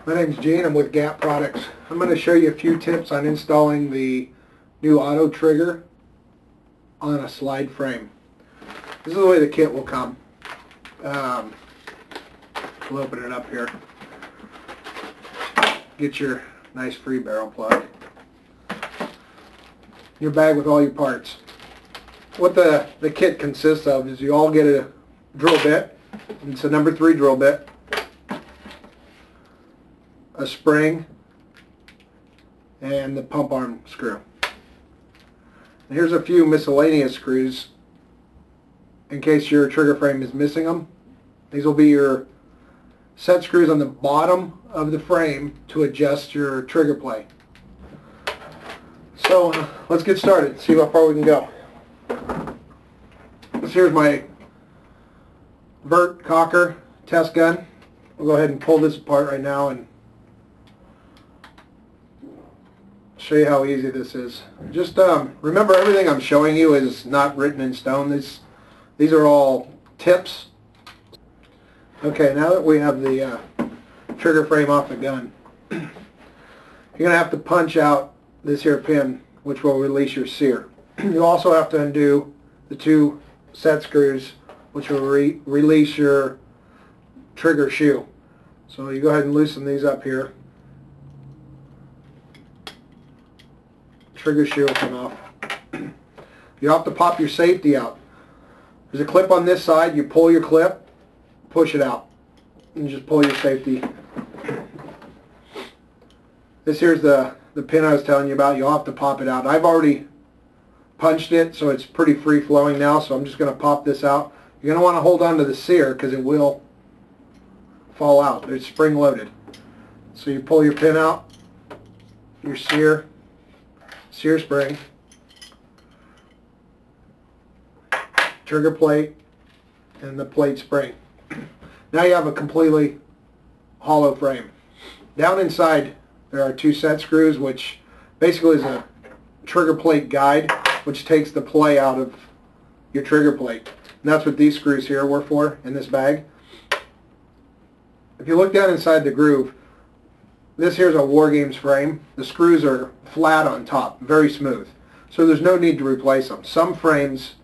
My name's Gene. I'm with GAT Products. I'm going to show you a few tips on installing the new auto trigger on a slide frame. This is the way the kit will come. We'll open it up here. Get your nice free barrel plug. Your bag with all your parts. What the kit consists of is you all get a drill bit. It's a number 3 drill bit. A spring, and the pump arm screw. And here's a few miscellaneous screws in case your trigger frame is missing them. These will be your set screws on the bottom of the frame to adjust your trigger play. So let's get started, see how far we can go. Here's my vert cocker test gun. We'll go ahead and pull this apart right now and show you how easy this is. Just remember, everything I'm showing you is not written in stone. These are all tips. Okay, now that we have the trigger frame off the gun, you're going to have to punch out this here pin, which will release your sear. You also have to undo the 2 set screws, which will release your trigger shoe. So you go ahead and loosen these up here. Trigger shoe will come off. You have to pop your safety out. There's a clip on this side. You pull your clip, push it out, and just pull your safety. This here's the pin I was telling you about. You'll have to pop it out. I've already punched it, so it's pretty free flowing now, so I'm just going to pop this out. You're going to want to hold on to the sear because it will fall out. It's spring loaded. So you pull your pin out, your sear spring, trigger plate, and the plate spring. Now you have a completely hollow frame. Down inside there are 2 set screws, which basically is a trigger plate guide, which takes the play out of your trigger plate. And that's what these screws here were for in this bag. If you look down inside the groove, this here's a War Games frame. The screws are flat on top, very smooth. So there's no need to replace them. Some frames,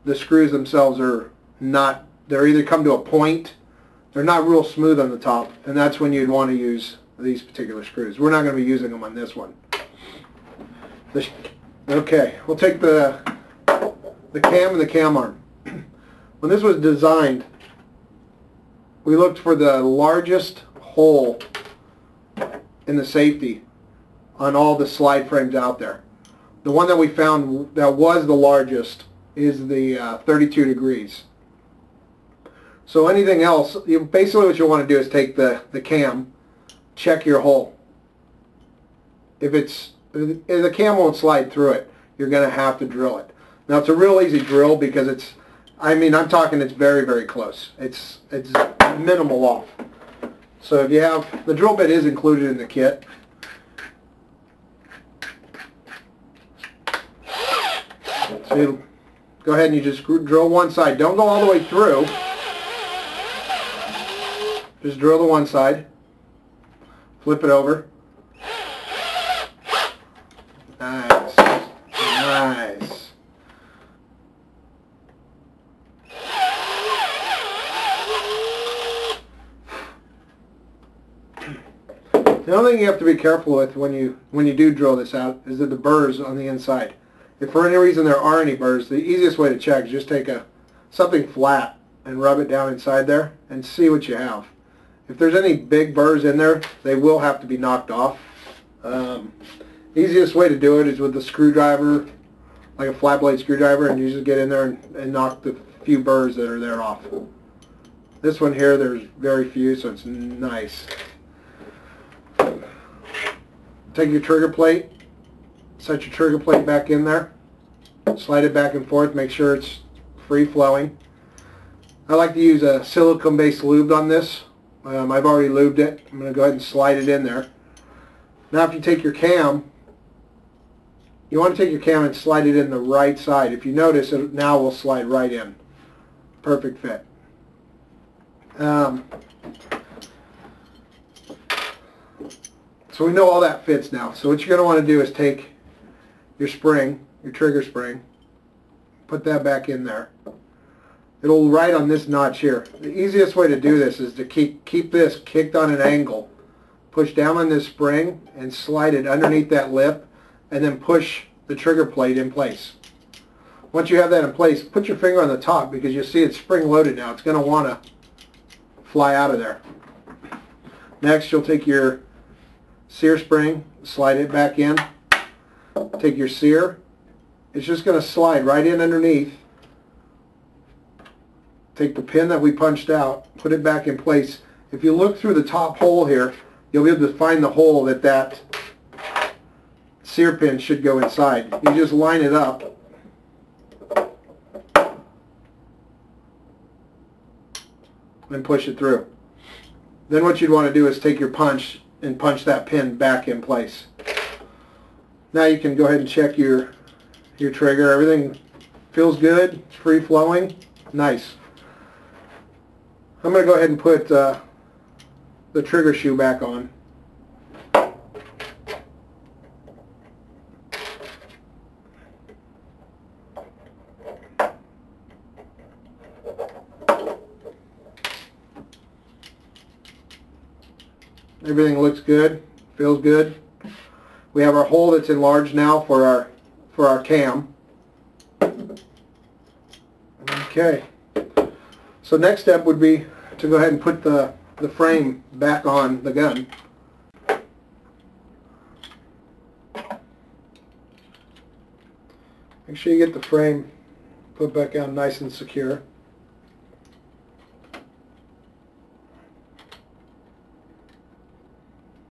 the screws themselves are not, they're either come to a point, they're not real smooth on the top, and that's when you'd want to use these particular screws. We're not going to be using them on this one. Okay, we'll take the cam and the cam arm. When this was designed, we looked for the largest hole in the safety on all the slide frames out there. The one that we found that was the largest is the 32 degrees. So anything else, basically what you want to do is take the cam, check your hole. If the cam won't slide through it, you're going to have to drill it. Now it's a real easy drill because it's, I mean, I'm talking it's very, very close. It's minimal off. So if you have, the drill bit is included in the kit. So you go ahead and you just drill one side. Don't go all the way through. Just drill the one side. Flip it over. Nice. Nice. The only thing you have to be careful with when you do drill this out is that the burrs on the inside. If for any reason there are any burrs, the easiest way to check is just take something flat and rub it down inside there and see what you have. If there's any big burrs in there, they will have to be knocked off. Easiest way to do it is with the screwdriver, like a flat blade screwdriver, and you just get in there and knock the few burrs that are there off. This one here, there's very few, so it's nice. Take your trigger plate, set your trigger plate back in there, slide it back and forth, make sure it's free flowing. I like to use a silicone based lube on this. I've already lubed it. I'm going to go ahead and slide it in there. Now if you take your cam, you want to take your cam and slide it in the right side. If you notice, it now will slide right in. Perfect fit. So we know all that fits now. So what you're going to want to do is take your spring, your trigger spring, put that back in there. It'll ride on this notch here. The easiest way to do this is to keep this kicked on an angle. Push down on this spring and slide it underneath that lip, and then push the trigger plate in place. Once you have that in place, put your finger on the top, because you'll see it's spring loaded now. It's going to want to fly out of there. Next, you'll take your sear spring, slide it back in. Take your sear. It's just going to slide right in underneath. Take the pin that we punched out, put it back in place. If you look through the top hole here, you'll be able to find the hole that sear pin should go inside. You just line it up. And push it through. Then what you'd want to do is take your punch and punch that pin back in place. Now you can go ahead and check your trigger. Everything feels good. It's free flowing. Nice. I'm going to go ahead and put the trigger shoe back on. Everything looks good, feels good. We have our hole that's enlarged now for our cam. Okay. So next step would be to go ahead and put the frame back on the gun. Make sure you get the frame put back on nice and secure.